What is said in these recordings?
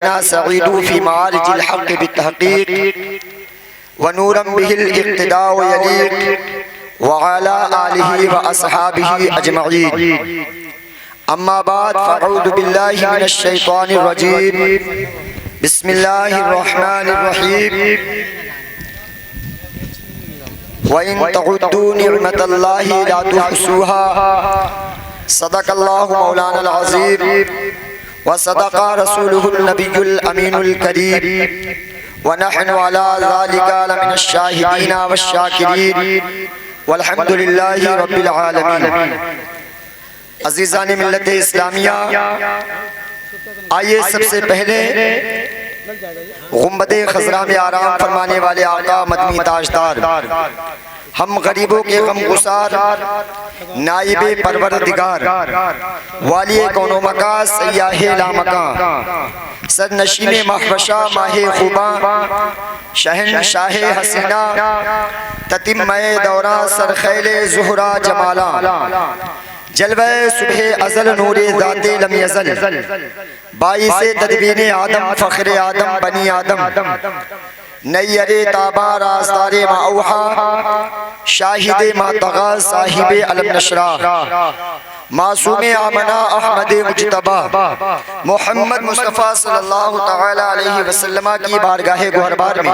सईदू फी मारिजिल हक़ बित्तहक़ीक़ व नूरन बिहिल इक़्तिदा व यलीक़ व अला आलिहि व अस्हाबिहि अजमईन। अम्मा बाद फ़अऊज़ु बिल्लाहि मिनश शैतानिर रजीम। बिस्मिल्लाहिर रहमानिर रहीम। व इन तउद्दू निअमतल्लाहि ला तुहसूहा। सदक़ल्लाहु मौलाना अज़ीम व सदक़ा रसूलुहुन नबियुल अमीनुल करीम व नहनु अला ज़ालिका लमिनश शाहिदीन वश्शाकिरीन वल्हम्दुलिल्लाहि रब्बिल आलमीन। अज़ीज़ान मिल्लत इस्लामिया, आइए सबसे पहले गुंबद खज़रा में आराम फरमाने वाले आका मदनी ताजदार, हम गरीबों के गम गुसार, नाइबे परवरदिगार, वालिए कौनो मका, सयाहे लामका, सरनशीने महवशा माहे खुबा, शहनशाहे हसीना, ततिम्मे दौरा सरखैले ज़ुहरा जमाला, जलवे सुबह अज़ल नूरे ज़ाते लम यज़ल, बाइसे तदबीने आदम फ़ख्रे आदम बनी आदम, नैयरे ताबा राज़दारे माऊहा, शाहिदे मातगा साहिबे अलम नशरा, मासूमे आमना अहमद मुज्तबा मोहम्मद मुस्तफ़ा सल्लल्लाहु तआला अलैहि वसल्लम की बारगाहे गुहरबार में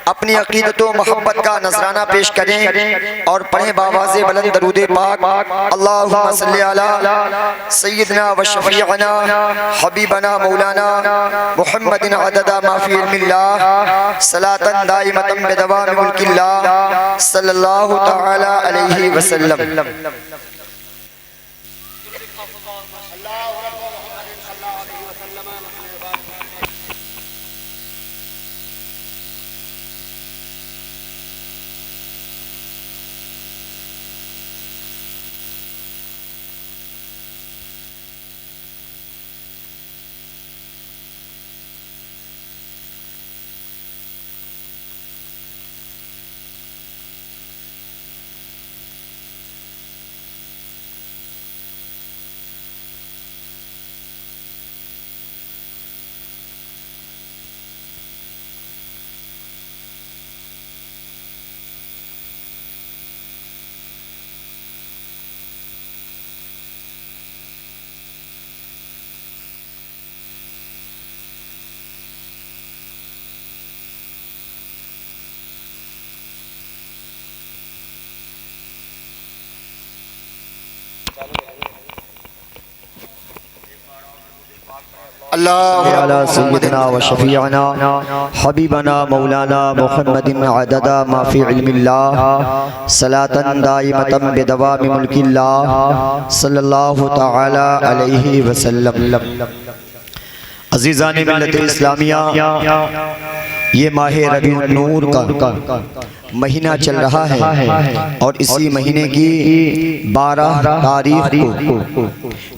अपनी अक़ीदत व मोहब्बत का नजराना पेश करें और पढ़ें बावाज़े बुलंद दरूद पाक। अल्लाहुम्मा सल्लि अला सय्यिदना व शफ़ीअना हबीबना मौलाना मुहम्मदिन अददा मा फ़ी इल्मिल्लाह सलातन दाइमतन बिदवामि मुल्किल्लाह सल्लल्लाहु तआला अलैहि वसल्लम। अल्लाह सय्यदना व शफ़ीअना हबीबना मौलाना मुहम्मदिन अददा मा फ़ी इल्मिल्लाह सलातन दाइमतन बिदवामि मुल्किल्लाह सल्लल्लाहु तआला अलैहि वसल्लम। अज़ीज़ान मिल्लत इस्लामिया, ये माहे रबीउन नूर का महीना चल रहा है और इसी महीने की 12 तारीख को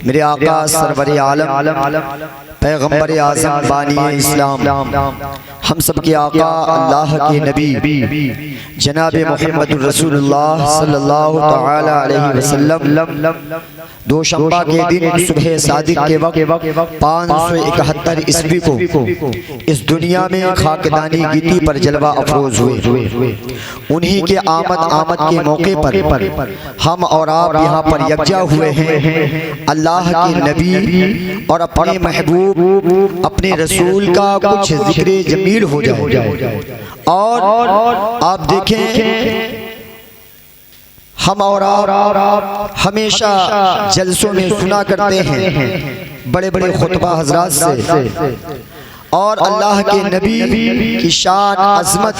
मेरे आका सरवर आलम पैगम्बर आज़म बानी इस्लाम, हम सब के आका अल्लाह के नबी जनाब मुहम्मद रसूलुल्लाह सल्लल्लाहु तआला अलैहि वसल्लम दोशंबा के दिन सुबह सादिक के वक्त 571 ईस्वी को इस दुनिया में खाकदानी गीती पर जलवा अफरोज हुए। उन्हीं के आमद के मौके पर हम और आप यहाँ पर यकजा हुए हैं। अल्लाह के नबी और अपने महबूब अपने रसूल का कुछ जिक्र जमील हो जाए। और आप देखें, हम और आप हमेशा जलसों में सुना करते हैं बड़े बड़े खुतबा हजरात से, और अल्लाह के नबी की शान अज़मत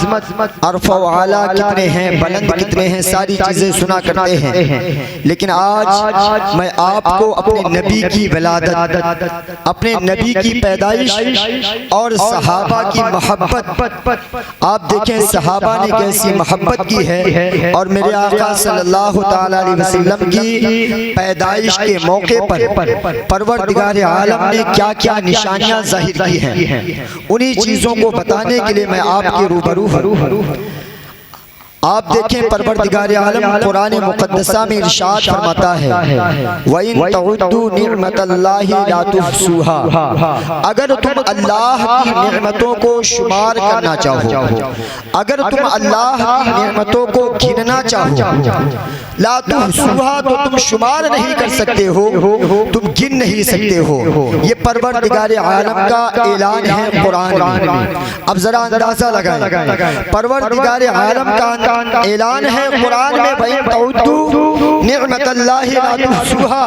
अरफ़ व आला कितने हैं, बुलंद कितने हैं, सारी चीज़ें सुना करते हैं। लेकिन आज मैं आपको अपने नबी की विलादत, अपने नबी की पैदाइश और सहाबा की मोहब्बत, आप देखें सहाबा ने कैसी मोहब्बत की है और मेरे आका सल्लल्लाहु तआला अलैहि वसल्लम की पैदाइश के मौके पर परवरदिगार आलम ने क्या क्या निशानियां ज़ाहिर की हैं, उन्हीं चीज़ों को बताने के लिए मैं आपके रूबरू हूँ। आप देखें परवरदिगार आलम कुरान मुक़द्दसा में इरशाद फरमाता है वइन तउद्दू निअमतल्लाहि ला तुहसूहा, अगर तुम अल्लाह की नेमतों को शुमार करना चाहो, अगर तुम अल्लाह की नेमतों को गिनना चाहो, ला तुहसूहा तो तुम शुमार नहीं कर सकते हो, तुम गिन नहीं सकते हो। ये परवरदिगार आलम का ऐलान है कुरान में। अब जरा अंदाजा लगाएं, परवरदिगार आलम का ऐलान है कुरान में वइन तउद्दू निअमतल्लाहि ला तुहसूहा,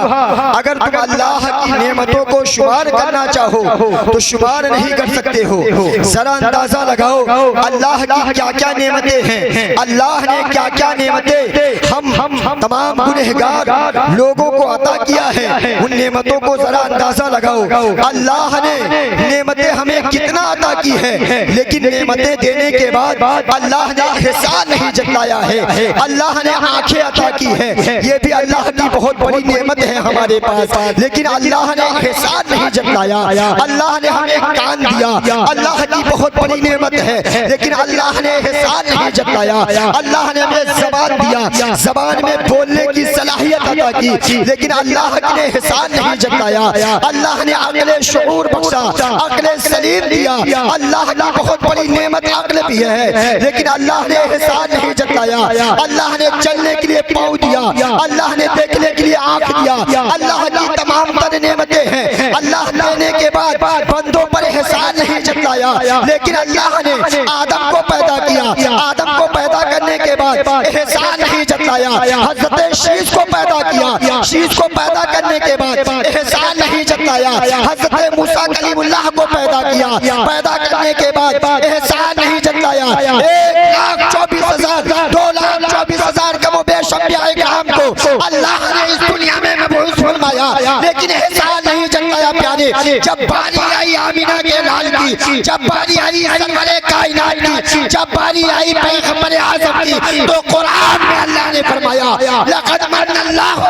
अगर तुम अल्लाह की नेमतों को शुमार करना चाहो तो शुमार नहीं कर सकते हो। जरा अंदाजा लगाओ अल्लाह की क्या क्या नेमतें हैं, अल्लाह ने क्या क्या नेमतें हम तमाम गुनहगार लोगों को अता किया है, उन नेमतों को जरा अंदाजा लगाओ। अल्लाह ने नेमतें हमें कितना अता की है, लेकिन नेमतें देने के बाद अल्लाह ने एहसान नहीं जताया है। अल्लाह ने आंखें अता की है, ये भी अल्लाह की बहुत बड़ी नेमत है हमारे पास, लेकिन अल्लाह ने एहसान नहीं जताया। अल्लाह ने हमें कान दिया, अल्लाह की बहुत बड़ी नेमत है, लेकिन अल्लाह ने एहसान नहीं जताया। अल्लाह ने हमें ज़बान दिया, ज़बान में बोलने की सलाहियत अता की, लेकिन अल्लाह ने एहसान नहीं जताया। अल्लाह ने अक्ल शऊर बख्शा, अक्ल सलीम दिया, अल्लाह की बहुत बड़ी नेमत अक्ल भी है, लेकिन अल्लाह ने एहसान नहीं जताया। अल्लाह ने चलने के लिए पाँव दिया, अल्लाह ने देखने के लिए आँख दिया, अल्लाह की तमाम तर नेमतें हैं। अल्लाह देने के बाद बंदों पर एहसान नहीं जताया, लेकिन अल्लाह ने आदम को पैदा किया, आदम को पैदा करने के बाद एहसान नहीं जताया। हज़रत शीश को पैदा किया, शीश को पैदा करने के बाद एहसान नहीं जताया। हज़रत मूसा कलीमुल्लाह को पैदा किया, पैदा करने के बाद एहसान नहीं जताया। 1,24,000 2,24,000 कमो बेश अंबिया किराम को अल्लाह ने इस दुनिया में मबऊस फरमाया, लेकिन एहसान नहीं जताया। प्यारे, जब बारी आई आमिना के लाल की, जब बारी आई सरवरे कायनात की, जब बारी आई पैगंबर आज़म की, तो कुरान में अल्लाह ने फरमाया लक़द मन्नल्लाहु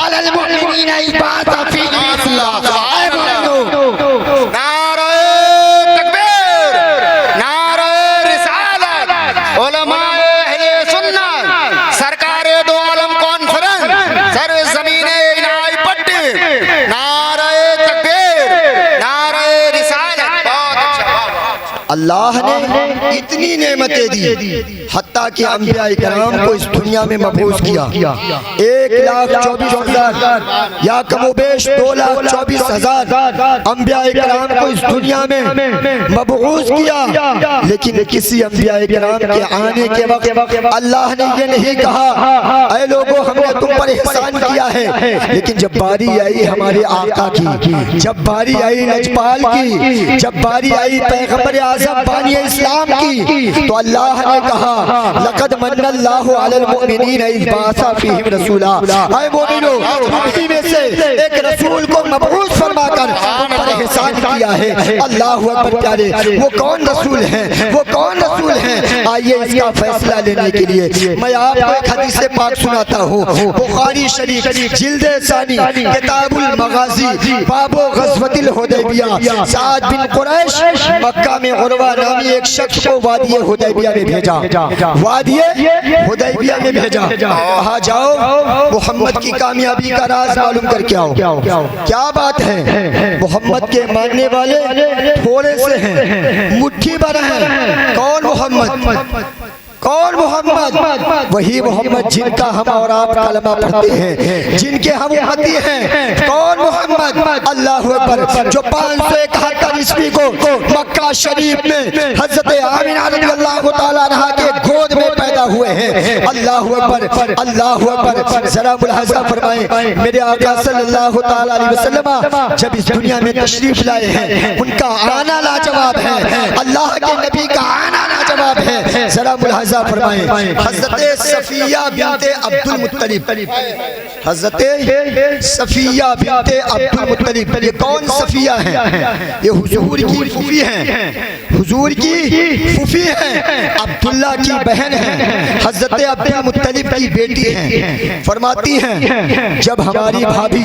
अलल मुमिनीना इज़ बअसा फ़ीहिम रसूला। अल्लाह ने इतनी नेमतें दी, हत्ता कि अंबिया इकराम को इस दुनिया में मबऊस किया। 1,24,000 या कमोबेश 2,24,000 अंबिया इकराम को इस दुनिया में मबऊस किया, लेकिन किसी अंबिया इकराम के आने के वक्त अल्लाह ने ये नहीं कहा ऐ लोगों हमने तुम पर एहसान किया है, लेकिन जब बारी आई हमारे आका की, जब बारी आई लजपाल की, जब बारी आई पैगंबर आज़म बानी इस्लाम की, तो अल्लाह ने कहा लक़द मन्नल्लाहु अलल मुमिनीना इज़ बअसा फ़ीहिम रसूला। ऐ मोमिनो, उन्हीं में से एक रसूल को मबऊस फरमाकर तुम पर एहसान किया है। अल्लाहु अकबर। प्यारे, वो कौन रसूल हैं, वो कौन रसूल हैं? आइए इसका फैसला लेने के लिए मैं आपको एक हदीस पाक सुनाता हूँ। बुखारी शरीफ जिल्द सानी किताबुल मगाज़ी बाबो ग़ज़वतिल हुदैबिया, साद बिन कुरैश मक्का में उरवा नामी एक शख्स को वादिये हुदैबिया में भेजा, वादिये हुदैबिया में भेजा, कहा जाओ मोहम्मद की कामयाबी का राज मालूम करके आओ। क्या बात है, मोहम्मद के मानने वाले थोड़े से हैं, मुट्ठी भर हैं। कौन मोहम्मद, कौन मोहम्मद? वही मोहम्मद जिनका हम और आप कलमा पढ़ते हैं, जिनके हम उम्मती हैं। कौन मोहम्मद? अल्लाहु अकबर, जो 571 ईस्वी को मक्का शरीफ में हज़रत आमिना रज़ियल्लाहु ताला अन्हा के गोद में पैदा हुए हैं। अल्लाहु अकबर, अल्लाहु अकबर। जरा मुलाहिज़ा फरमाएं, मेरे आका सल्लल्लाहु ताला अलैहि वसल्लम जब इस दुनिया में तशरीफ लाए हैं, उनका आना लाजवाब है, अल्लाह के नबी का आना लाजवाब है। जरा मुलाहिज़ा फरमाएं, हज़रत सफिया बिनते अब्दुल मुत्तलिब, हज़रत सफिया बिनते अब्दुल मुत्तलिब, ये कौन सफिया हैं? ये हुजूर की फूफी हैं, हुजूर की फूफी हैं, अब्दुल्ला की बहन हैं, हज़रत अब्दुल मुत्तलिब की बेटी हैं। फरमाती हैं जब हमारी भाभी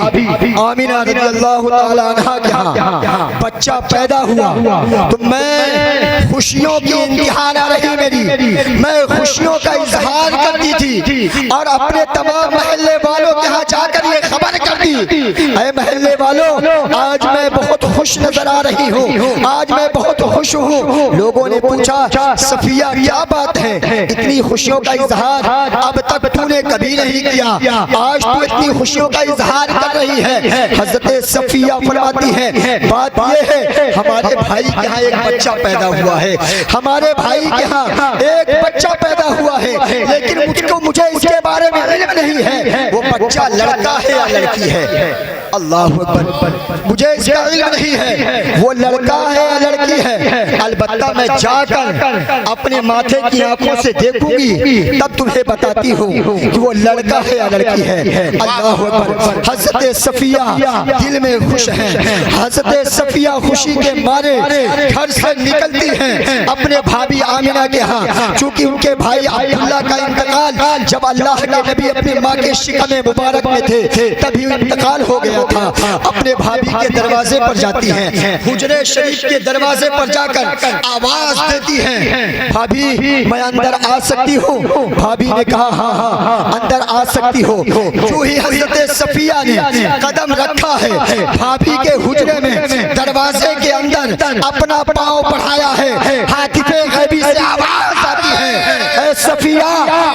आमिना रज़ियल्लाहु ताला अन्हा के यहाँ बच्चा पैदा हुआ तो मैं खुशियों की इंतहा ना रही मेरी, मैं खुशियों का इजहार करती थी और अपने तमाम मोहल्ले वालों के यहाँ जाकर ये खबर कर दी, ऐ मोहल्ले वालों आज मैं बहुत खुश नजर आ रही हूँ, आज मैं बहुत खुश हूँ। लोगों ने पूछा सफिया क्या बात है, इतनी खुशियों का इजहार अब तक तूने कभी नहीं किया, आज तू इतनी खुशियों का इजहार कर रही है। हजरत सफिया फरमाती है बात यह है हमारे भाई के यहाँ एक बच्चा पैदा हुआ है, हमारे भाई के यहाँ एक बच्चा पैदा हुआ है, लेकिन मुझे इसके बारे में इल्म नहीं है वो बच्चा लड़का है या लड़की है। अल्लाह अकबर, मुझे इसका इल्म नहीं है वो लड़का है या लड़की है। अलबत्ता मैं जाकर अपने माथे की आंखों से देखूंगी तब तुम्हें बताती हूँ कि वो लड़का है या लड़की है। अल्लाह अकबर। हजरत सफिया दिल में खुश है, हजरत सफिया खुशी के मारे घर से निकलती हैं अपने भाभी आमिना के यहाँ, चूंकि उनके भाई अब्दुल्ला का इंतकाल जब अल्लाह के नबी अपनी माँ के शिकम मुबारक में थे तभी इंतकाल हो गया था। अपने भाभी के दरवाजे पर जाती हैं, हुजरे शरीफ के दरवाजे पर जाकर आवाज देती हैं भाभी मैं अंदर आ सकती हूँ। भाभी ने कहा हाँ हाँ अंदर आ सकती हो। जो ही हजरत सफिया ने कदम रखा है भाभी के हुजरे में, दरवाजे के अंदर अपना पांव बढ़ाया है, हातिफे गैबी से आवाज आती है ऐ सफिया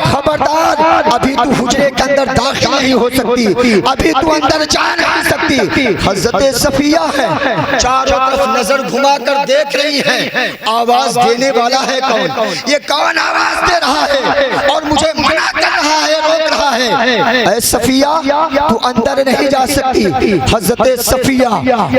खबरदार, अभी तू हुजरे के अंदर दाखिल नहीं हो सकती, अभी तू अंदर जा नहीं सकती। हजरत सफिया है चारों तरफ नजर घुमाकर देख रही है आवाज देने वाला है कौन, ये कौन आवाज दे रहा है और मुझे मना कर रहा है, रोक रहा है। ऐ सफिया तू अंदर नहीं जा सकती। हजरत सफिया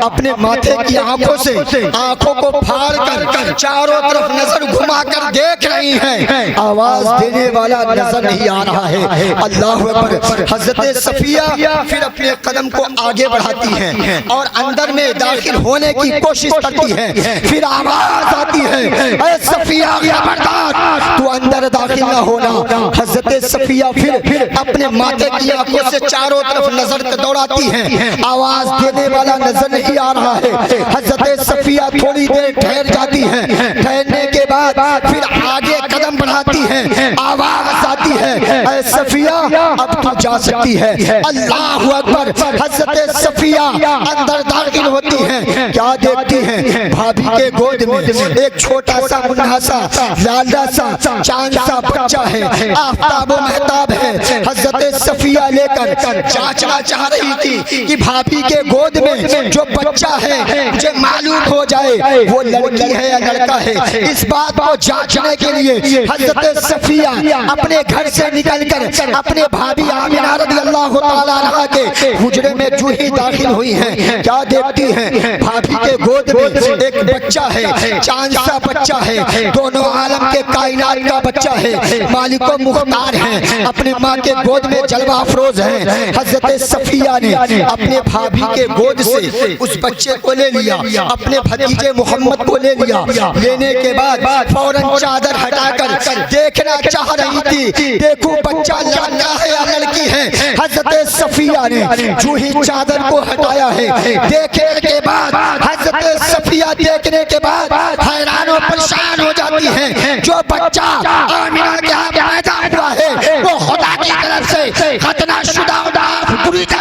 अपने माथे की आंखों से आंखों को फाड़ कर चारों तरफ नजर घुमाकर देख रही हैं, आवाज देने वाला नजर नहीं आ रहा है। अल्लाह अकबर। हजरत सफिया फिर अपने कदम को आगे बढ़ाती हैं और अंदर में दाखिल होने की कोशिश करती हैं, फिर आवाज आती है ऐ सफिया खबरदार तू अंदर दाखिल ना होना। हजरत सफिया फिर अपने माथे की आंखों से चारों तरफ नजर दौड़ाती हैं, आवाज देने वाला नजर नहीं आ रहा है। हजरत सफिया थोड़ी देर ठहर जाती हैं, ठहरने के बाद फिर आगे कदम बढ़ाती हैं, आवाज आती है ऐ सफिया अब तू जा सकती है। अल्लाह अकबर। हजरत सफिया अंदर दाखिल होती हैं, क्या देखती हैं भाभी के गोद में एक छोटा सा मुन्ना सा लाला सा चांद सा बच्चा है, आफ्ताब व महताब है। हजरत सफिया लेकर जांचना चाह रही थी कि भाभी के गोद में जो बच्चा है मुझे मालूम हो जाए वो लड़की है या लड़का है। इस बात को जांचने के लिए हजरत सफिया अपने घर से निकलकर अपने भाभी आमिना रज़ी अल्लाह तआला अन्हा के हुजरे में जो ही दाखिल हुई हैं, क्या देखती हैं भाभी के गोद में एक बच्चा है, चांद सा बच्चा है, दोनों आलम के कायनात का बच्चा है, मालिको मुख्तार है, अपने माँ के गोद में जलवा अफरोज है। हजरत सफिया ने अपने भाभी के गोद से उस बच्चे को ले लिया, अपने भतीजे मोहम्मद को ले लिया। लेने के बाद फौरन चादर हटाकर देखना चाह रही थी, देखो बच्चा लड़का है या लड़की है। हजरत सफिया ने जो ही चादर को हटाया है, देखने के बाद हजरत सफिया देखने के बाद हैरान और परेशान हो जाती हैं। जो बच्चा आमिना के यहाँ पैदा हुआ है वो खुदा की तरफ से खतना शुदा का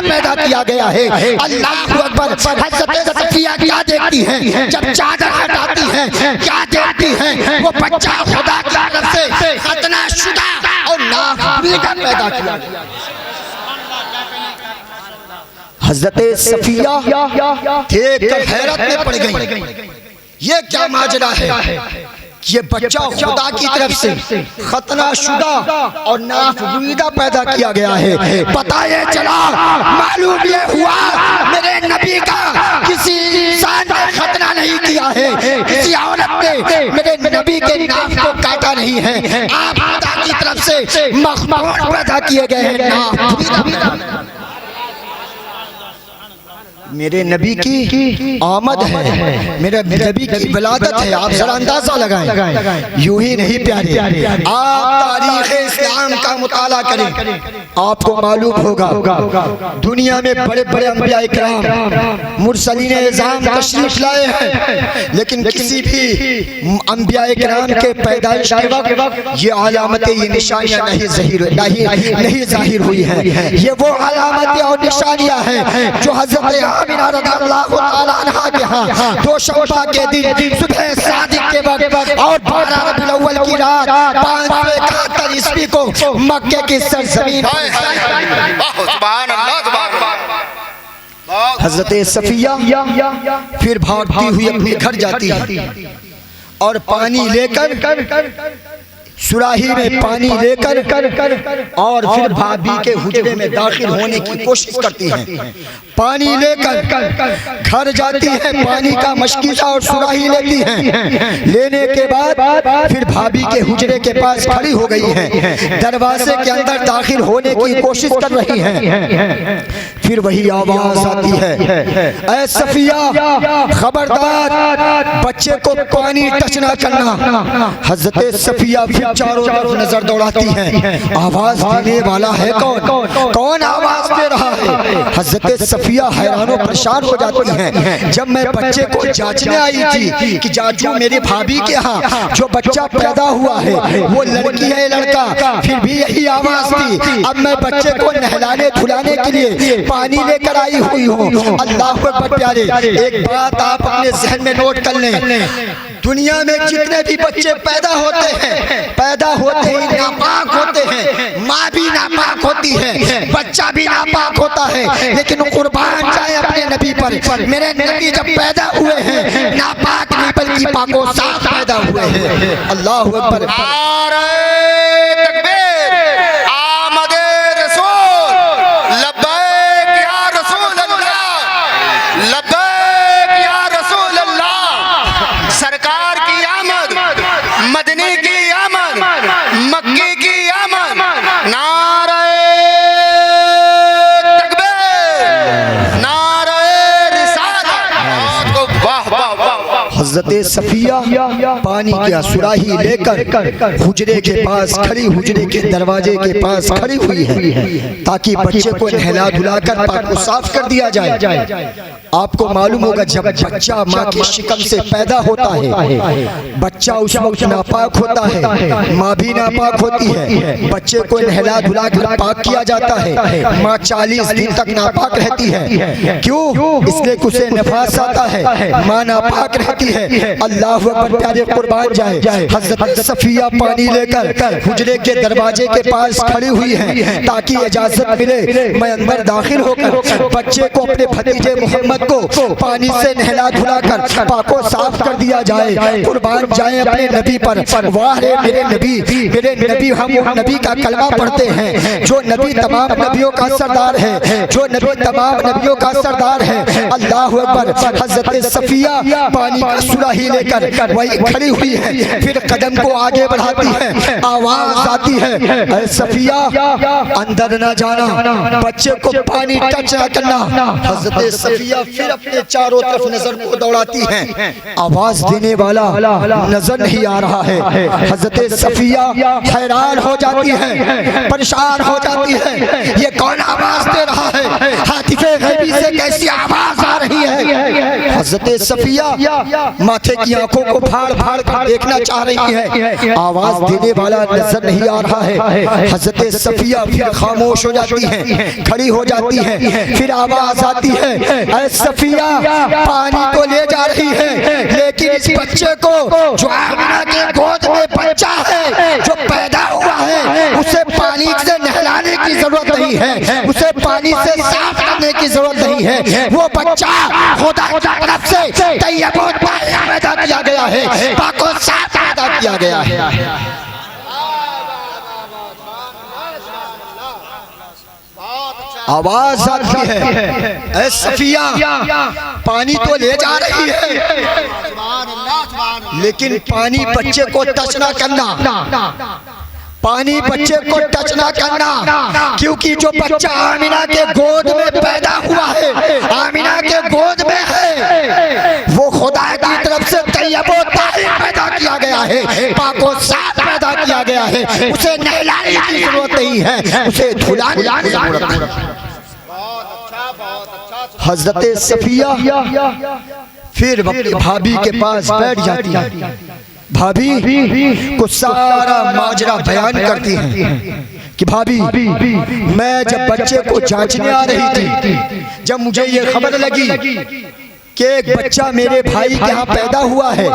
पैदा किया गया है। अल्लाह अकबर। हजरत सफिया क्या देखती हैं जब चादर हटाती हैं, क्या देखती हैं वो बच्चा खुदा की तरफ से खतना शुदा और नाफरमानी का पैदा किया गया। हजरत सफिया देखकर हैरत में पड़ गई, ये क्या माजरा है, ये बच्चा खुदा की तरफ से खतना शुदा और नाफरमानी पैदा किया गया है। पता ये चला, मालूम ये हुआ मेरे नबी का किसी इंसान ने खतना नहीं किया है, किसी औरत ने मेरे नबी के नाफ को काटा नहीं है। आप खुदा की तरफ से मखमून पैदा किए गए हैं। मेरे नबी की आमद है, मेरे नबी की विलादत है। आप जरा अंदाजा लगाएं। यूं ही नहीं प्यारे, आप तारीख इस्लाम का मुताला करें, आपको मालूम होगा दुनिया में बड़े बड़े अंबिया इकराम मुरसलीन इज़ाम तशरीफ लाए हैं, लेकिन किसी भी अंबिया इकराम के पैदाइश के वक्त ये अलामतें, ये निशानियां नहीं जाहिर हुई हैं। ये वो अलामतें और निशानियां हैं जो हज़रत आमिना रज़ियल्लाहु ताला अन्हा के यहाँ दोशंबा के दिन सुबह सादिक के वक्त और 12 रबीउल अव्वल की रात 571 ईस्वी को मक्के की सरजमीन हज़रत सफिया फिर भागती हुई अपने घर जाती है और पानी लेकर, सुराही में पानी लेकर और फिर भाभी के हुजरे में दाखिल होने की कोशिश करती है। पानी लेकर घर जाती है, पानी का मशकीसा और सुराही लेती हैं। लेने के बाद फिर भाभी के हुजरे के पास खड़ी हो गई है, दरवाजे के अंदर दाखिल होने की कोशिश कर रही हैं। फिर वही आवाज आती है, ऐ सफिया खबरदार, बच्चे को पानी टच ना करना। हजरत सफिया फिर चारों तरफ नजर दौड़ाती हैं, आवाज देने वाला है कौन आवाज दे रहा है? हजरत सफिया हैरानो परेशान हो जाती हैं। जब मैं बच्चे को जांचने आई थी कि जाजू मेरी भाभी के यहाँ जो बच्चा पैदा हुआ है वो लड़की है लड़का, फिर भी यही आवाज थी। अब मैं बच्चे को नहलाने धुलाने के लिए पानी लेकर आई हुई हूँ। अल्लाह अकबर प्यारे, एक बात आप अपने जहन में नोट कर लें, दुनिया में जितने भी बच्चे पैदा होते ही नापाक होते हैं, माँ भी नापाक होती है, बच्चा भी नापाक होता है, लेकिन कुर्बान जाए अपने नबी पर। मेरे नबी जब पैदा हुए हैं नापाक नहीं बल्कि पाको साफ पैदा हुए हैं। अल्लाह अकबर। हज़रत सफिया पानी की सुराही लेकर हुजरे के पास खड़ी, हुजरे के दरवाजे के पास खड़ी हुई है ताकि बच्चे को नहला धुलाकर पाक को साफ कर दिया जाए। आपको मालूम होगा जब बच्चा माँ की शिकम से पैदा होता है, बच्चा उस वक्त नापाक होता है, माँ भी नापाक होती है। बच्चे को नहला धुलाकर पाक किया जाता है, माँ 40 दिन तक नापाक रहती है। क्यों? इसलिए उसे नफास आता है, माँ नापाक रहती है। अल्लाह अकबर प्यारे, कुर्बान जाए। हज़रत सफिया पानी लेकर हुजरे के दरवाजे के पास खड़ी हुई है ताकि इजाजत मिले मैं अंदर दाखिल होकर बच्चे को, अपने भतीजे मोहम्मद को पानी से नहला धुलाकर पाको साफ कर दिया जाए। कुर्बान जाए अपने नबी पर। वाह रे मेरे नबी, हम वो नबी का कलमा पढ़ते हैं जो नबी तमाम नबियों का सरदार है, जो नबी तमाम नबियों का सरदार है। अल्लाह अकबर। हज़रत सफिया पानी का सुराही लेकर वही खड़ी हुई है, फिर कदम को आगे बढ़ाती है, आवाज आती है, ऐ सफिया अंदर न जाना, बच्चे को पानी टच न करना। हज़रत सफिया फिर अपने चारों तरफ नजर को दौड़ाती हैं, आवाज देने वाला नजर नहीं आ रहा है। हज़रत सफिया हैरान हो जाती है, परेशान हो जाती है, ये कौन आवाज दे रहा है? हातिफे गैबी से कैसी आवाज आ रही है? हज़रत सफिया माथे की आंखों को फाड़ फाड़ कर देखना चाह रही है, आवाज देने वाला नजर नहीं आ रहा है। हज़रत सफिया फिर खामोश हो जाती हैं, खड़ी हो जाती हैं, फिर आवाज आती है, ऐ सफिया पानी को ले जा रही है, लेकिन इस बच्चे को जो आमिना के गोद में बच्चा है जो पैदा हुआ है उसे पानी से नहलाने की जरूरत नहीं है, उसे पानी से साफ करने की जरूरत नहीं है। वो बच्चा खुदा की तरफ से तैयबून पैदा किया गया है, पाको साफ पैदा किया गया है। आवाज आती है, ऐ सफिया पानी तो ले जा रही है लेकिन पानी बच्चे को टच ना करना, पानी बच्चे को टच ना करना, क्योंकि जो बच्चा आमिना के गोद में पैदा हुआ है, आमिना के के गोद में है, वो खुदा की तरफ से तैयबो ताहिर पैदा किया गया है, पाको साफ पैदा किया गया है। उसे नहलाने की जरूरत नहीं है, उसे धुलाने की जरूरत है। हजरत सफिया फिर अपनी भाभी के पास बैठ जाती है, भाभी को सारा माजरा बयान करती हैं कि भाभी, मैं जब बच्चे को जांचने आ रही थी, जब मुझे ये खबर लगी कि एक बच्चा मेरे भाई के यहाँ पैदा हुआ है,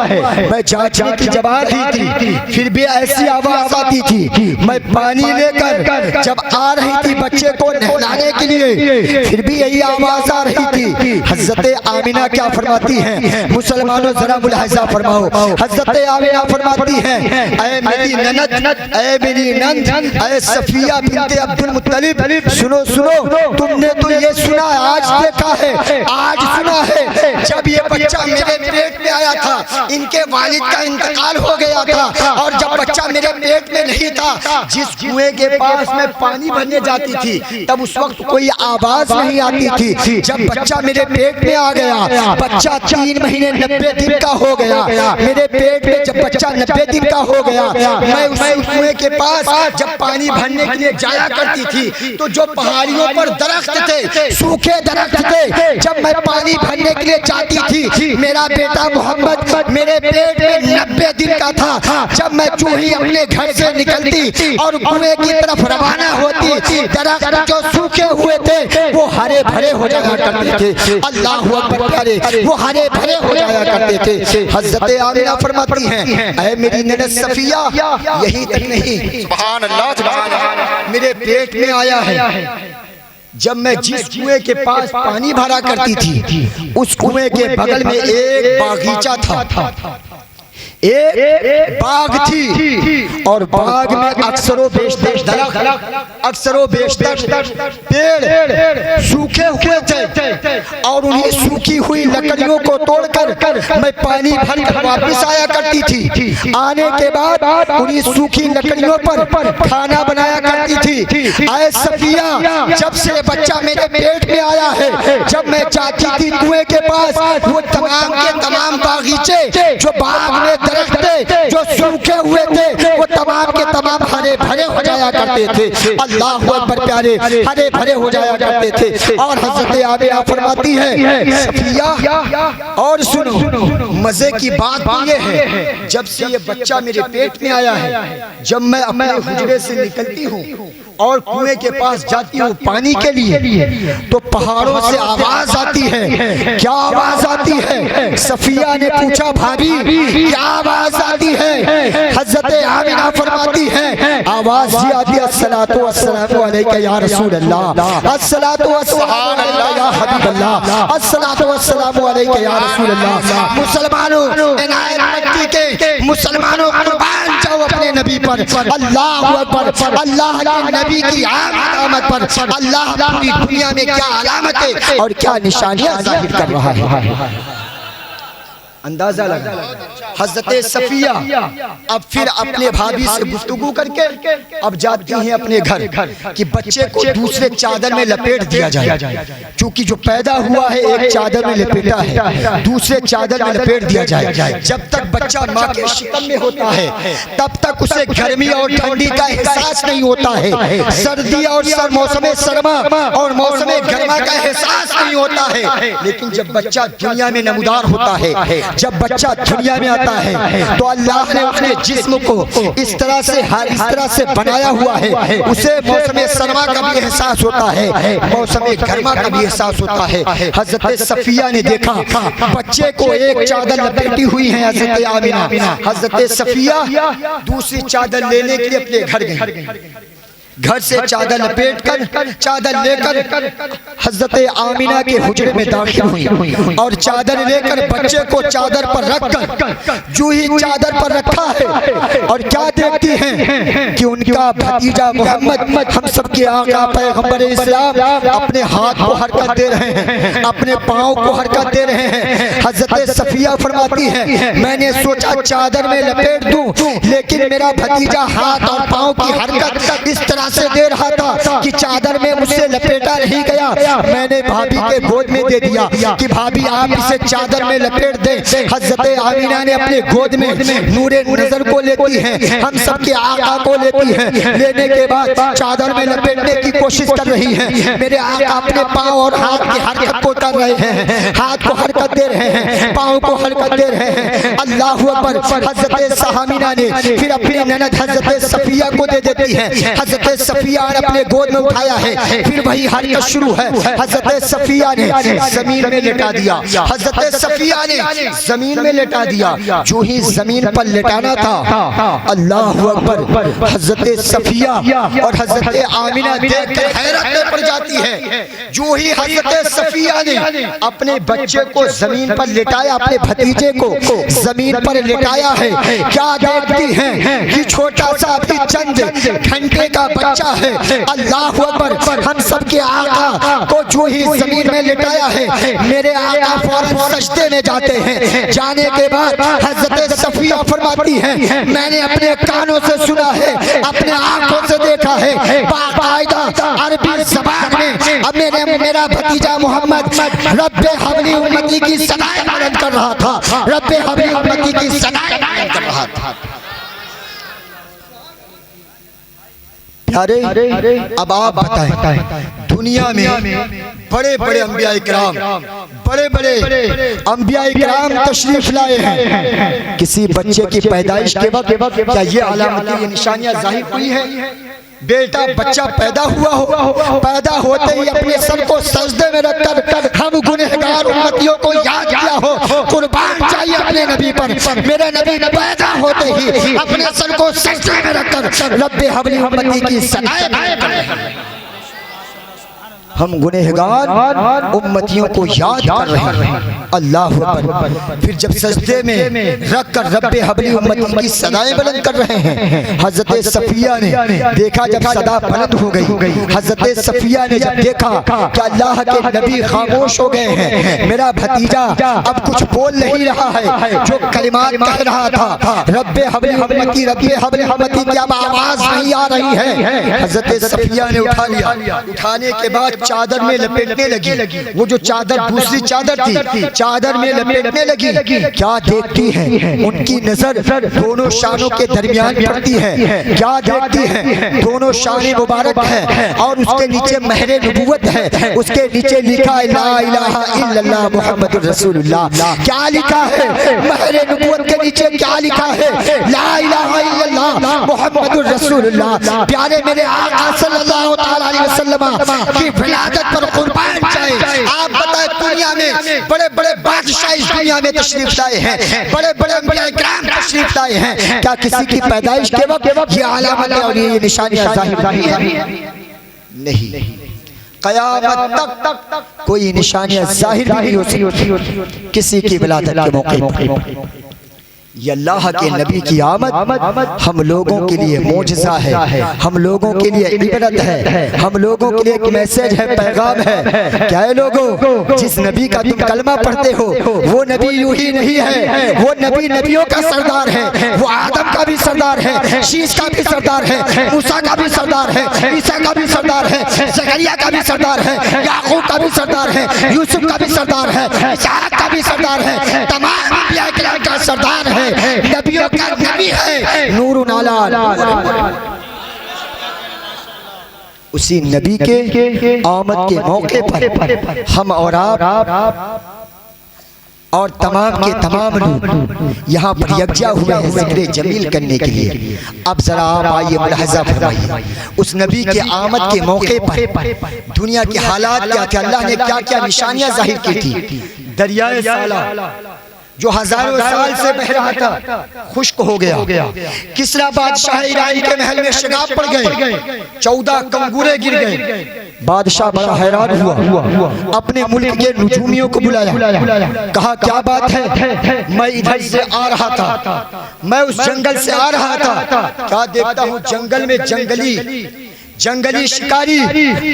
मैं जांचने की जब आ रही थी, फिर भी ऐसी आवाज आती थी, मैं पानी लेकर जब आ रही थी बच्चे को नहलाने के लिए, फिर भी यही आवाज आ रही थी। हजरत आमिना क्या फरमाती हैं, मुसलमानों जरा मुलाहिजा फरमाओ, हजरत आमिना फरमाती हैं, ऐ मेरी ननद, ऐ मेरी नंद, ऐ सफिया बिनते अब्दुल मुत्तलिब, सुनो सुनो, तुमने तो ये सुना, आज देखा है, आज सुना है, जब ये बच्चा मेरे पेट में आया था, इनके वालिद का इंतकाल हो गया था, और जब बच्चा मेरे पेट में नहीं था, जिस कुएं के पास मैं पानी भरने जाती थी, तब उस वक्त कोई आवाज नहीं आती थी। जब बच्चा मेरे पेट में आ गया, बच्चा 3 महीने 90 दिन का हो गया, मेरे पेट में जब बच्चा 90 दिन का हो गया, मैं उस कुएं के पास जब पानी भरने के लिए जाया करती थी, तो जो पहाड़ियों पर दरख्त थे, सूखे दरख्त थे, जब मैं पानी भरने के लिए जाती थी, मेरा बेटा मोहम्मद मेरे पेट में 90 दिन का था। जब मैं चूही अपने घर से निकलती और कुएं की तरफ रवाना होती, दरख्त जो सूखे हुए थे वो हरे भरे हो जाया करते थे। अल्लाह अकबर प्यारे, वो हरे भरे हो जाया करते थे। हजरत आमिना फरमाती हैं, ऐ मेरी ननद सफिया, यही तक नहीं, सुभान अल्लाह, मेरे पेट में आया है, जब मैं जिस कुएं के पास पानी भरा करती थी, उस कुएं के बगल में एक बागीचा था, एक बाग थी, और बाग में अक्सरों बेशतर दरख्त, अक्सरों बेशतर पेड़ सूखे हुए थे, और उन्हीं सूखी हुई लकड़ियों को तोड़कर मैं पानी भरकर वापस आया करती थी। आने के बाद उन्हीं सूखी लकड़ियों पर खाना बनाया करती थी। ऐ सफिया, जब से बच्चा मेरे पेट में आया है, जब मैं जाती थी कुएं के पास, वो तमाम के तमाम बागीचे जो बाग में दरख्त थे, जो सूखे हुए थे, वो तमाम के तमाम हरे भरे हो जाया करते थे। अल्लाह अकबर प्यारे, हरे भरे हो जाया करते थे। और हजरत आमिना फरमाती है, सफिया और सुनो, मजे की बात ये है, जब से ये बच्चा मेरे पेट में आया है, जब मैं अपने हुजरे से निकलती हूँ और कुएं के पास जाती हूँ पानी के लिए, तो पहाड़ों से आवाज आती है। क्या आवाज आती है? सफिया ने पूछा, भाभी क्या आवाज आती है? हजरत आमिना फरमाती है, आवाज ये आती है, अस्सलातु वस्सलामु अलैका या रसूल अल्लाह, अस्सलातु वस्सलामु अलैका या हबीब अल्लाह, अस्सलातु वस्सलामु अलैका या रसूल अल्लाह। मुसलमानों, इनायत मक्की के मुसलमानों, कुर्बान जाओ अपने नबी पर। अल्लाह अकबर, अल्लाह के नबी की आमद पर अल्लाह पूरी दुनिया में क्या अलामतें और क्या निशानियां जाहिर कर रहा है, अंदाजा लगा। हजरत सफिया अब फिर अपने भाभी से गुफ्तगू करके अब जाती हैं अपने घर कि बच्चे को दूसरे चादर में लपेट दिया जाए, क्योंकि जो पैदा हुआ है एक चादर में लपेटा है, दूसरे चादर में लपेट दिया जाए। जब तक बच्चा माँ के शिकम में होता है, तब तक उसे गर्मी और ठंडी का एहसास नहीं होता है, सर्दी और मौसम सरमा और मौसम गर्मा का एहसास नहीं होता है। लेकिन जब बच्चा दुनिया में नमूदार होता है, जब बच्चा दुनिया में आता है, तो अल्लाह ने अपने जिस्म को इस तरह से बनाया हुआ है, उसे मौसम सरमा का भी एहसास होता है, मौसम गर्मा का भी एहसास होता है। हजरत सफिया ने देखा बच्चे को एक चादर लपेटी हुई है हजरत आमिना। हजरत सफिया दूसरी चादर लेने के लिए अपने घर गई, घर से चादर लपेट कर चादर लेकर हजरत आमिना के हुजरे में दाखिल हुई और चादर लेकर बच्चे को चादर पर रखकर जो ही चादर पर रखा है और क्या देखती हैं कि उनका भतीजा मोहम्मद हम सब के आका पैगंबर इस्लाम अपने हाथ को हरकत दे रहे हैं, अपने पाँव को हरकत दे रहे हैं। हजरत सफिया फरमाती है, मैंने सोचा चादर में लपेट दूं, लेकिन मेरा भतीजा हाथ और पाँव की हरकत इस तरह से दे रहा था कि चादर में मुझसे लपेटा नहीं गया, मैंने भाभी के गोद में दे दिया कि भाभी आप इसे चादर में लपेट दें। हजरत आमीना ने अपने गोद में नूरे नजर को लेती है, हम सबके आका को लेती है, लेने के बाद चादर में लपेटने की कोशिश कर रही है। मेरे आका अपने पाँव और हाथ की हरकत को कर रहे हैं, हाथ को हरकत दे रहे हैं, पाँव को हरकत दे रहे हैं। अल्लाह अकबर। हजरत आमीना ने फिर अपनी ननद हजरत सफिया को दे देती है। हजरत सफिया ने अपने गोद में उठाया है, फिर वही हरकत शुरू है। हजरत सफिया ने जमीन में लेटा दिया, हजरत सफिया ने जमीन में लेटा दिया। जो ही जमीन पर लेटाना था, अल्लाह अकबर, हजरत सफिया और हजरत आमीना देखकर हैरत में पड़ जाती है। जो ही हजरत सफिया ने अपने बच्चे को जमीन पर लेटाया, अपने भतीजे को जमीन पर लेटाया है, क्या देखती हैं कि छोटा सा भी चंद घंटे का बच्चा है। अल्लाह अकबर। हम सब के आका को जो ही जमीन में लेटाया है, मेरे आका फौरन सजदे में जाते हैं। जाने के बाद हजरत सफिया फरमाती है, मैंने अपने कानों से सुना है, अपने आंखों से देखा है, बाकायदा अरबी ज़बान में अब मेरा भतीजा मोहम्मद रब्बे हबली उम्मती की सदाएं बुलंद कर रहा था, रब्बे हबली उम्मती की सदाएं बुलंद कर रहा था। अरे अब आप बताएं, दुनिया में बड़े बड़े अंबिया इकराम, बड़े बड़े अंबिया इकराम तशरीफ लाए हैं। किसी बच्चे की पैदाइश के वक्त क्या ये अलामतें, ये निशानियां जाहिर हुई है? बेटा बच्चा पैदा हुआ हो, पैदा होते ही अपने सर को सजदे में रखकर हम गुनहगार उम्मतियों को याद किया हो, कुर्बान चाहिए अपने नबी पर। मेरे नबी पैदा होते ही अपने सर को सजदे में रखकर रब्बे हबली उम्मती की सदाएं, हम गुनहगार उम्मतियों को याद कर रहे हैं। अल्लाह अकबर। फिर जब सजदे में रखकर रब्बे हबली उम्मती की सदाएं बुलंद कर रहे हैं, हजरत सफिया ने देखा, जब सदा बुलंद हो गई, हजरत सफिया ने जब देखा कि अल्लाह के नबी खामोश हो गए हैं, मेरा भतीजा अब कुछ बोल नहीं रहा है, जो कलिमात कह रहा था रब्बे हबली उम्मती, रब्बे हबली उम्मती की अब आवाज नहीं आ रही है। हजरत सफिया ने उठा लिया, उठाने के बाद चादर में लपेटने लगी। वो जो चादर दूसरी चादर थी, चादर में लपेटने लगी। क्या देखती है? उनकी नजर दोनों शानों के दरमियान पड़ती है। क्या देखती है? दोनों शान मुबारक है और उसके नीचे महरे नबूवत है, उसके नीचे लिखा है ला इलाहा इल्लल्लाह मुहम्मदुर रसूलुल्लाह। क्या लिखा है? महरे नबूवत के नीचे क्या लिखा है? ला इलाहा इल्लल्लाह मुहम्मदुर रसूलुल्लाह। प्यारे मेरे आका सल्लल्लाहु अलैहि वसल्लम की विलादत पर कुर्बान जाए। आप बताएं, दुनिया में बड़े बड़े बादशाह इस दुनिया में तशरीफ लाए हैं, बड़े बड़े अंबिया इकराम तशरीफ लाए हैं, क्या किसी की पैदाइश के वक्त ये अलामतें और ये निशानियां जाहिर हुई हैं? नहीं। क़यामत तक कोई निशानियां जाहिर नहीं हो सकती किसी की विलादत के मौके पर। ये अल्लाह के नबी की आमद हम लोगों के लिए मोजज़ा है, हम लोगों के लिए इबरत है, हम लोगों के लिए एक मैसेज है, पैगाम है। क्या है लोगों, जिस नबी का तुम कलमा पढ़ते हो वो नबी यूं ही नहीं है, वो नबी नबियों का सरदार है, वो आदम का भी सरदार है, शीश का भी सरदार है, मूसा का भी सरदार है, ईसा का भी सरदार है, ज़करिया का भी सरदार है, याकूब का भी सरदार है, यूसुफ का भी सरदार है, इसहाक का भी सरदार है, तमाम अंबिया इकराम का सरदार है, नबियों का नबी है, नूरुन अला उसी नबी के आमद के मौके पर हम और आप और तमाम के तमाम लोग यहाँ पर यकजा हुए हैं जिक्र जमील करने के लिए। अब जरा आप आइए, मुलाहजा फरमाइए उस नबी के आमद के मौके पर दुनिया के हालात क्या थे, अल्लाह ने क्या क्या निशानियां जाहिर की थी। दरियाए साला जो हजारों साल से बह रहा था खुश्क हो गया। किसरा बादशाह ईरान के महल में शगाब पड़ गए, 14 कंगूरे गिर गए। बादशाह बड़ा हैरान हुआ, अपने मुल्क के नुजूमियों को बुलाया, कहा क्या बात है? मैं इधर से आ रहा था, मैं उस जंगल से आ रहा था, क्या देखता हूँ जंगल में जंगली जंगली शिकारी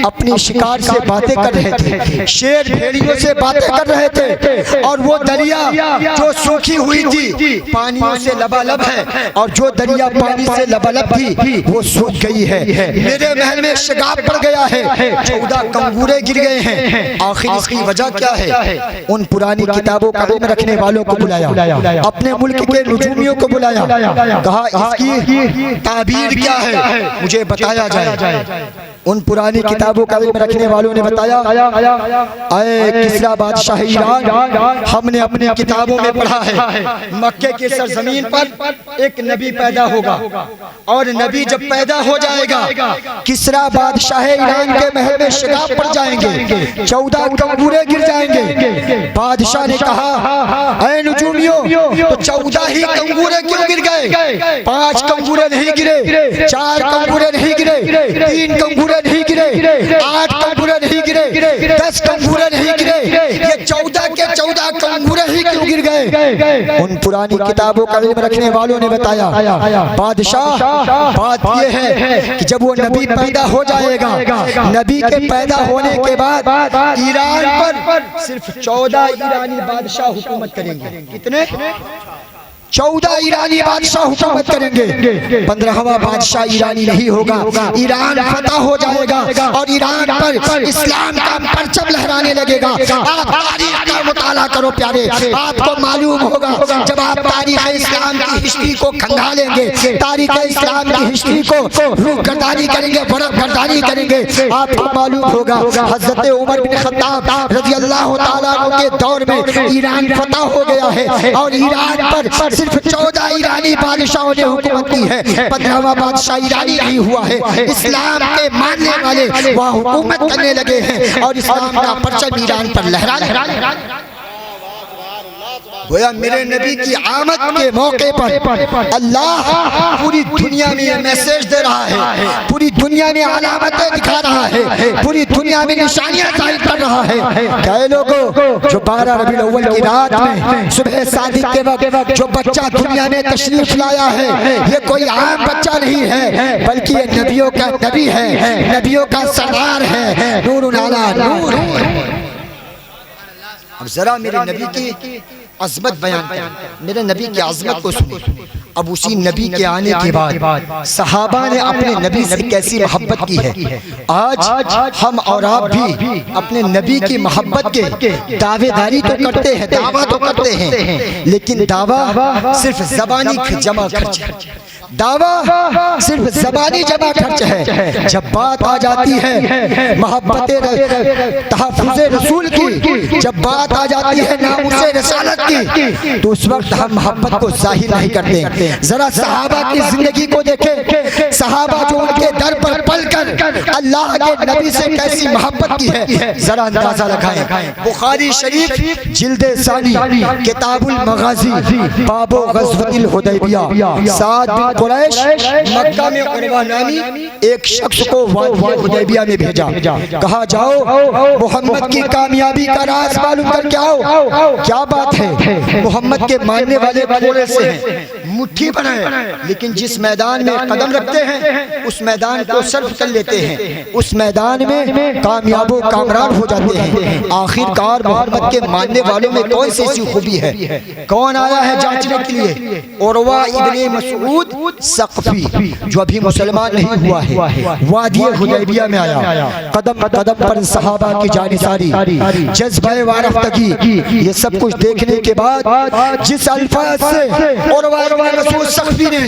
अपनी शिकार से बातें कर रहे थे, शेर भेड़ियों से बातें कर रहे थे, और वो दरिया जो सूखी हुई थी पानियों से लबालब है, और जो दरिया पानी से लबालब थी वो सूख गई है। मेरे महल में शगाब पड़ गया है, 14 कंगूरे गिर गए हैं। आखिर इसकी वजह क्या है? उन पुरानी किताबों का इल्म रखने वालों को बुलाया, अपने मुल्क के नुजूमियों को बुलाया, कहा इसकी ताबीर क्या है, मुझे बताया जाए। उन पुरानी किताबों का इल्म रखने वालों ने बताया, आए किसरा बादशाह ईरान, हमने अपनी किताबों में पढ़ा है मक्के की सरजमीन पर एक नबी पैदा होगा, और नबी जब पैदा हो जाएगा किसरा बादशाह ईरान के महल में शगाब पड़ जाएंगे, 14 कंगूरे गिर जाएंगे। बादशाह ने कहा, ऐ नुजूमियों, तो 14 ही कंगूरे क्यों गिर गए? 5 कंगूरे नहीं गिरे, 4 कंगूरे नहीं गिरे, 3 कंगूरे नहीं गिरे, 8 कंगूरे नहीं गिरे, 10 कंगूरे नहीं गिरे, ये 14 के 14 कंगूरे ही क्यों गिर गए? उन पुरानी किताबों का इल्म रखने वालों ने बताया, बादशाह बात ये है कि जब वो नबी पैदा हो जाएगा, नबी के पैदा होने के बाद ईरान पर सिर्फ 14 ईरानी बादशाह हुकूमत करेंगे। कितने? 14 ईरानी बादशाह हुकूमत करेंगे। 15वां बादशाह ईरानी नहीं होगा, ईरान फतह हो जाएगा और ईरान पर इस्लाम का परचम लहराने लगेगा। आप तारीख का मुताला करो प्यारे, आपको मालूम होगा जब आप तारीख इस्लाम की हिस्ट्री को खंगालेंगे, तारीख इस्लाम की हिस्ट्री को रूह गर्दानी करेंगे, बर्फ गर्दानी करेंगे, आपको मालूम होगा हजरत उमर बिन खत्ताब रज़ियल्लाहु ताला अन्हु के दौर में ईरान फतह हो गया है और ईरान पर सिर्फ 14 ईरानी बादशाहों ने हुकूमत की है। 15वां बादशाह ईरानी नहीं हुआ है। इस्लाम के मानने वाले वहाँ हुकूमत करने लगे हैं और इस्लाम का परचम ईरान पर लहरा। गोया मेरे नबी की आमद के मौके पर अल्लाह पूरी दुनिया में ये मैसेज दे रहा है, पूरी दुनिया में अलामतें दिखा रहा है, पूरी दुनिया में निशानियां जाहिर कर रहा है। कई लोगों जो 12 रबीउल अव्वल की रात में सुबह सादिक के वक्त जो बच्चा दुनिया में तशरीफ लाया है, ये कोई आम बच्चा नहीं है, बल्कि ये नबियों का नबी है, नबियों का सरदार है, नूरुन अला नूर। अब जरा मेरे नबी की अज़मत बयान करें, मेरे नबी की अज़मत को सुने। अब उसी नबी के आने के बाद सहाबा ने अपने नबी से कैसी मोहब्बत की है। आज हम और आप भी अपने नबी की मोहब्बत के दावेदारी तो करते हैं, दावा तो करते हैं, लेकिन दावा सिर्फ ज़बानी जमा खर्च है, दावा सिर्फ ज़बानी जमा खर्च है। जब बात आ जाती है मोहब्बत तहफ़्फ़ुज़ रसूल की, जब बात आ जाती है नामुसे रसालत की, तो उस वक्त हम मोहब्बत को जाहिर नहीं करते। जरा सहाबा की जिंदगी को देखें, सहाबा जो उनके दर पर पलकर अल्लाह के नबी से कैसी मोहब्बत की है, जरा अंदाजा लगाएं। बुखारी शरीफ जिल्द सानी किताबुल मगाजी बाबो ग़ज़वतिल हुदैबिया, साद बिन कुरैश मक्का में उर्वा नामी एक शख्स को वादी हुदैबिया में भेजा, कहा जाओ मोहम्मद की कामयाबी का राज मालूम करके आओ। क्या बात है, मोहम्मद के मानने वाले थोड़े से हैं, मुट्ठी बनाए, लेकिन जिस मैदान में कदम रखते हैं उस मैदान को सर्फ कर लेते हैं, उस मैदान में कामयाबो कामरान हो जाते हैं। आखिरकार मोहम्मद के मानने वालों में कौन सी ऐसी खूबी है? कौन आया है जांचने के लिए? उर्वा इब्ने मसऊद सक़फ़ी, जो अभी मुसलमान नहीं हुआ है, वादी हुदैबिया में आया। कदम कदम पर सहाबा की जानिसारी, जज्बे वारफ्तगी, ये सब कुछ देखने के बाद जिस अल्फाज से उर्वा इब्ने मसऊद सक़फ़ी ने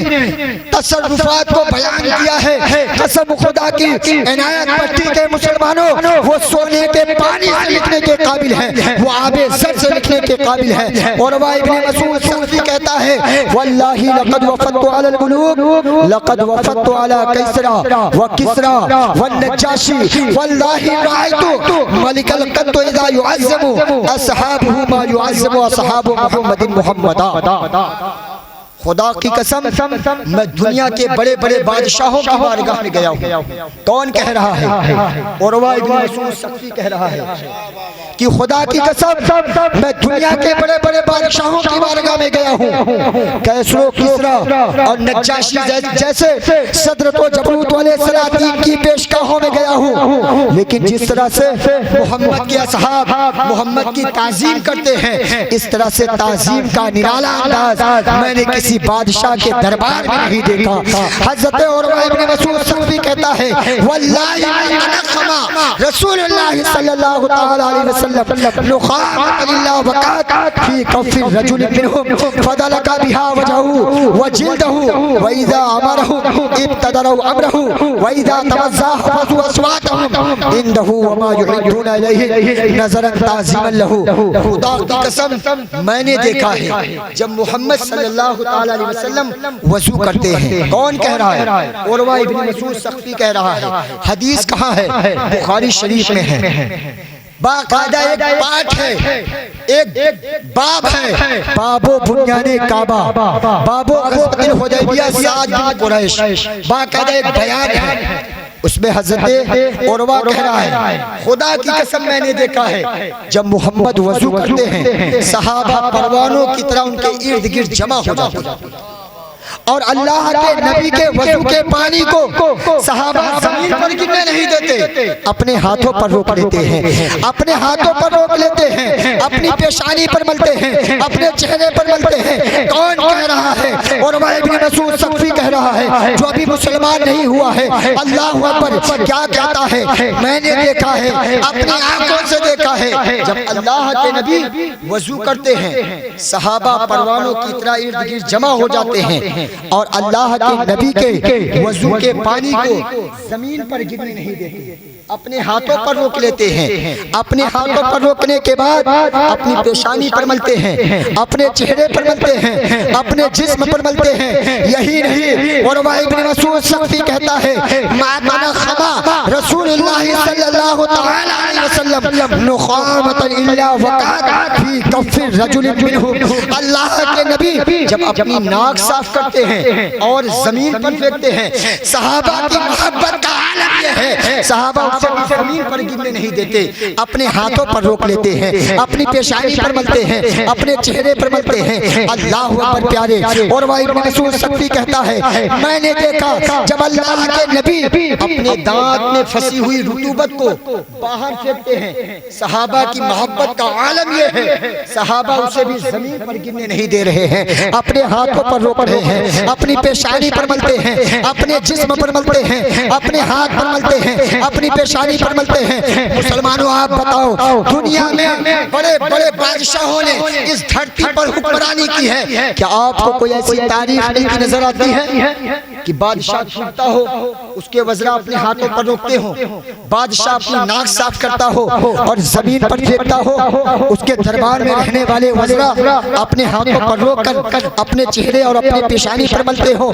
तसर्रुफ़ात को बयान किया है, कसम खुदा की इनायत पट्टी के मुसलमानों, वो सोने के पानी से लिखने के काबिल है, वो आबे ज़र से लिखने के काबिल है। उर्वा इब्ने मसऊद सक़फ़ी कहता है, वल्लाही लक़द वफ़दतु अलल मुलूक, लक़द वफ़दतु अला कैसरा व किसरा व नज्जाशी, वल्लाही राअयतु मलिकल क़द्द इज़ा युअज़्ज़मु अस्हाबुहु मा युअज़्ज़मु अस्हाबु मुहम्मदिन मुहम्मदा। खुदा की कसम मैं दुनिया के बड़े बड़े बादशाहों की बारगाह में गया हूँ। कौन कह रहा है? उर्वा इब्न मसूद सख्ती कह रहा है कि खुदा की कसम मैं दुनिया के बड़े बड़े बादशाहों की बारगाह में गया हूँ, कैसरो किसरा और नज्जाशी जैसे सदरत व जबरूत वाले सलातीन की पेशगाहों में गया हूँ। लेकिन जिस तरह से मोहम्मद के असहाब मोहम्मद की ताजीम करते हैं, इस तरह से ताजीम का निराला अंदाज मैंने किसी बादशाह के दरबार में नहीं देखा। हज़रत उर्वा इब्न मसूद सख्ती कहता है वल्लाहि अना खमा रसूलुल्लाह सल्लल्लाहु तआला अलैहि वसल्लम नुखामत लिल्लाह वकात फी कफ़ि रजुल मिनहुम फदलका बिहा वजहु व जिल्दहु व इज़ा अमरहु इब्तदरु अमरहु व इज़ा तवज़्ज़ा फज़ु अस्वातहुम इंदहु व मा युहिद्दूना इलैहि नज़रन ताज़ीमन लहु। खुदा की कसम मैंने देखा है जब मोहम्मद सल्लल्लाहु तआला अलैहि वसल्लम वज़ू करते हैं। कौन कह रहा है? उर्वा इब्न मसूद सख्ती कह रहा है। हदीस कहाँ है? बुखारी शरीफ में है। बाकायदा एक पाठ है, एक बाब है, बाबो बुनियाने काबा, बाबो गज़वतुल हुदैबिया साद बिन कुरैश, बाकायदा एक बयान है। उसमें हज़रत उर्वा कह रहा है खुदा की कसम मैंने देखा है जब मोहम्मद वज़ू करते हैं सहाबा परवानों की तरह उनके इर्द गिर्द जमा हो जाते हैं और अल्लाह के नबी के वज़ू के पानी को सहाबा ज़मीन पर गिरने नहीं देते, अपने हाथों पर रोक लेते हैं, अपने हाथों पर रोक लेते हैं, अपनी पेशानी पर मलते हैं, अपने चेहरे पर मलते हैं। कौन कह रहा है? उर्वा इब्न मसूद सख्ती कह रहा है जो अभी मुसलमान नहीं हुआ है। अल्लाह अकबर क्या कहता है? मैंने देखा है, अपनी आंखों से देखा है जब अल्लाह के नबी वज़ू करते हैं सहाबा परवानों की तरह इर्द गिर्द जमा हो जाते हैं और अल्लाह के नबी के वज़ू के पानी को जमीन पर गिरने नहीं देते, अपने हाथों पर रोक लेते हैं। अपने हाथों पर रोकने के बाद अपनी पेशानी पर मलते हैं, अपने चेहरे पर मलते हैं, अपने जिस्म पर मलते हैं। यही नहीं, उर्वा इब्न मसूद सख्ती कहता है माना खमा रसूलुल्लाह सल्लल्लाहु तआला अलैहि वसल्लम नुखामतन इल्ला वकात फी कफ़ि रजुल मिनहुम। अल्लाह के नबी जब अपनी नाक साफ करते हैं और जमीन पर फेंकते हैं, सहाबा की मोहब्बत का आलम यह है, सहाबा उसे जमीन पर गिरने नहीं देते, अपने हाथों पर रोक लेते हैं, अपनी पेशानी पर मलते हैं, अपने चेहरे पर मलते हैं। अल्लाह अकबर प्यारे। उर्वा इब्न मसूद सख्ती कहता है मैंने देखा जब अल्लाह के नबी अपने दांत में फंसी हुई रुतूबत को बाहर फेंकते हैं, सहाबा की मोहब्बत का आलम यह है, सहाबा उसे भी जमीन पर गिरने नहीं दे रहे हैं, अपने हाथों पर रोक रहे हैं, अपनी पेशानी पर मलते हैं, अपने जिस्म पर मलते हैं, अपने हाथ पर मलते हैं, अपनी पेशानी पर मलते हैं। मुसलमानों आप बताओ दुनिया में बड़े बड़े बादशाहों ने इस धरती पर हुक्मरानी की है, क्या आपको कोई ऐसी तारीफ नहीं की नजर आती है कि बादशाह छूटता हो उसके वज़रा अपने हाथों पर रोकते हो, बादशाह अपनी नाक साफ करता हो और जमीन पर फेंकता हो, उसके दरबार में रहने वाले वज़रा अपने हाथों पर रोक कर अपने चेहरे और अपने पेशानी पर मलते हो?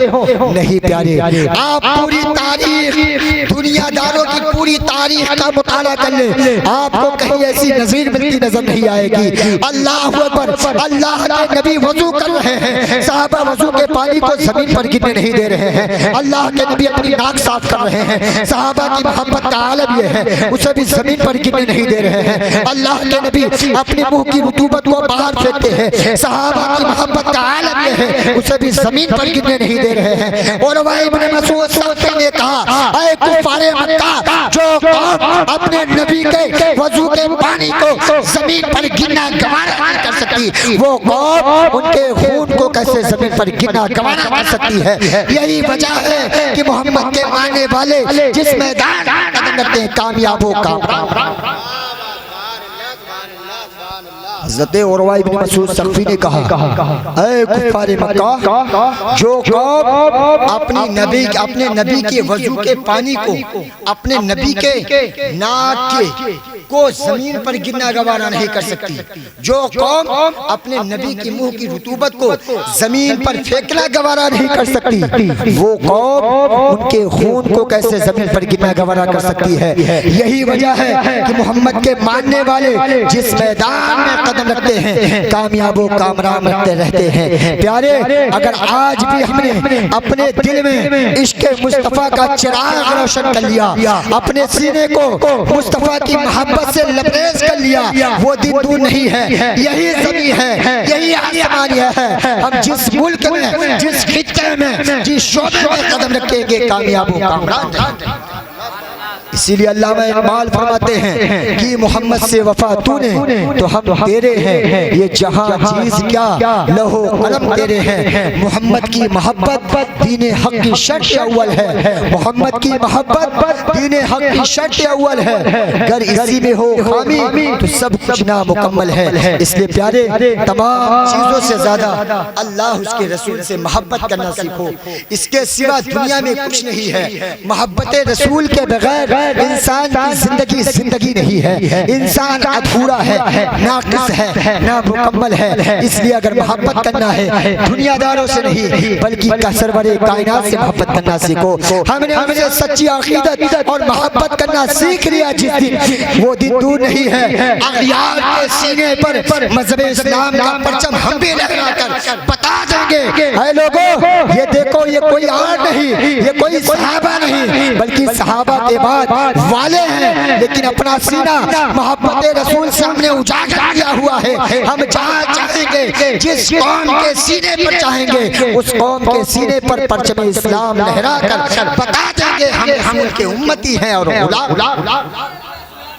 नहीं प्यारे, आप पूरी तारीख दुनियादारों की पूरी तारीख का मुताला कर ले, आपको कहीं ऐसी नज़ीर मिलती नजर नहीं आएगी। अल्लाह अकबर, अल्लाह के नबी वज़ू कर रहे हैं, सहाबा वज़ू के पानी को जमीन पर गिरने नहीं दे रहे हैं, अल्लाह के नबी अपनी नाक साफ कर रहे हैं, सहाबा की मोहब्बत का आलम यह है उसे भी जमीन पर गिरने नहीं दे रहे हैं। अल्लाह के नबी अपने मुंह की रुतूबत को बाहर फेंकते हैं, सहाबा की मोहब्बत का आलम यह है उसे भी जमीन पर गिरने नहीं दे रहे हैं। और इब्न मसूद सख्ती ने कहा ऐ कुफारे मक्का, जो कौम अपने नबी के वज़ू के पानी को जमीन पर गिरना गवारा नहीं कर सकती, वो कौम उनके खून को कैसे जमीन पर गिरना गवारा कर सकती है? यही वजह है कि मोहम्मद के मानने वाले जिस मैदान कदम रखते हैं कामयाब होगा। हज़रत उर्वा इब्न मसूद सख्ती ने कहा ऐ कुफ़ारे मक्का, जो कौम अपने नबी के वज़ू के पानी को अपने नबी के नाक के को जमीन पर गिरना गवारा नहीं कर सकती। जो कौम अपने नबी की मुंह की रुतूबत को जमीन पर फेंकना गवारा नहीं कर सकती, वो कौम उनके खून को कैसे जमीन पर गिरना गवारा कर सकती है। यही वजह है कि मोहम्मद के मानने वाले जिस मैदान में कदम रखते हैं कामयाब व कामरान रखते रहते हैं। प्यारे, अगर आज भी हमने अपने दिल में इश्क़ मुस्तफ़ा का चिराग रोशन कर लिया, अपने सीने को मुस्तफ़ा की मोहब्बत से लबरेज कर लिया, वो दिन दूर नहीं है। यही ज़मीन है, यही आसमान है। हम जिस मुल्क में, जिस खित्ते में, जिस शोबे में कदम रखेंगे कामयाब व कामरान। इसीलिए अल्लाह इकबाल फरमाते हैं कि मोहम्मद से वफा तूने तो हम तेरे हैं, ये जहां चीज क्या लहो कलम तेरे हैं। मोहम्मद की मोहब्बत दीन हक की शर्त अव्वल है, मोहम्मद की मोहब्बत दीन हक की शर्त अव्वल है। अगर इसी में हो खामी तो सब कुछ नामुकम्मल है। इसलिए प्यारे, तमाम चीजों से ज्यादा अल्लाह उसके रसूल से मोहब्बत करना सीखो। इसके सिवा दुनिया में कुछ नहीं है। मोहब्बत रसूल के बगैर इंसान की जिंदगी नहीं है। इंसान अधूरा है, नाक़िस है, नामुकम्मल है। इसलिए अगर मोहब्बत करना है दुनियादारों से नहीं बल्कि सरवरे कायनात से मोहब्बत करना सीखो। हमने उनसे सच्ची अकीदत और मोहब्बत करना सीख लिया जिस दिन, वो दिन दूर नहीं है। अगयार के सीने पर मज़हब इस्लाम का परचम हम भी लहराकर बता देंगे, ऐ लोगों, ये देखो, ये कोई और नहीं, ये कोई सहाबा नहीं बल्कि सहाबा के बाद वाले हैं, लेकिन अपना सीना मोहब्बत रसूल से हमने उजागर किया हुआ है। हम जहाँ चाहेंगे, जिस कौम के सीने पर चाहेंगे, उस कौम के सीने पर परचम इस्लाम लहरा कर बता देंगे हम उनके उम्मती हैं और गुलाम।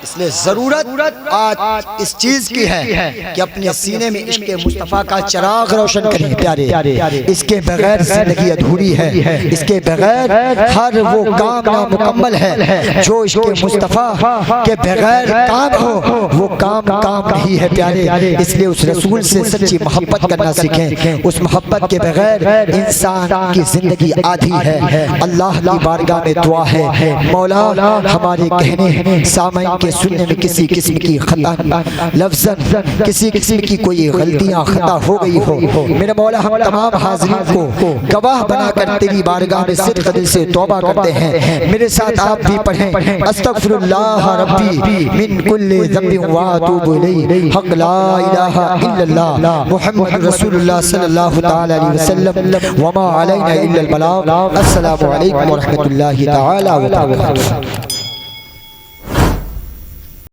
इसलिए जरूरत आज इस चीज की है कि अपने सीने में इश्क़ मुस्तफ़ा का चिराग रोशन करें। प्यारे, इसके बगैर जिंदगी अधूरी है। इसके बगैर हर वो काम नामुकम्मल है। जो इश्क़ मुस्तफ़ा के बगैर काम हो वो काम नहीं है। प्यारे, इसलिए उस रसूल से सच्ची मोहब्बत करना सीखें। उस मोहब्बत के बगैर इंसान की जिंदगी आधी है। अल्लाह की बारगाह में दुआ है, मौला हमारे कहने सामईन के सुनने में किसी किस्म की खता, लफ्ज़न किसी किस्म की कोई गलतियां खता हो गई हो, मेरे मौला हम तमाम हाज़िरीन को गवाह बनाकर तेरी बारगाह में सिद्क़ दिल से तौबा करते हैं। मेरे साथ आप भी पढ़ें, अस्तग़फिरुल्लाह रब्बी मिन कुल्लि ज़ंबिन व अतूबु इलैहि, हक़ ला इलाहा इल्लल्लाह मुहम्मदुर रसूलुल्लाह सल्लल्लाहु तआला अलैहि वसल्लम व मा अलैना इल्लल बलाग। अस्सलामु अलैकुम व रहमतुल्लाहि तआला व बरकातुहू।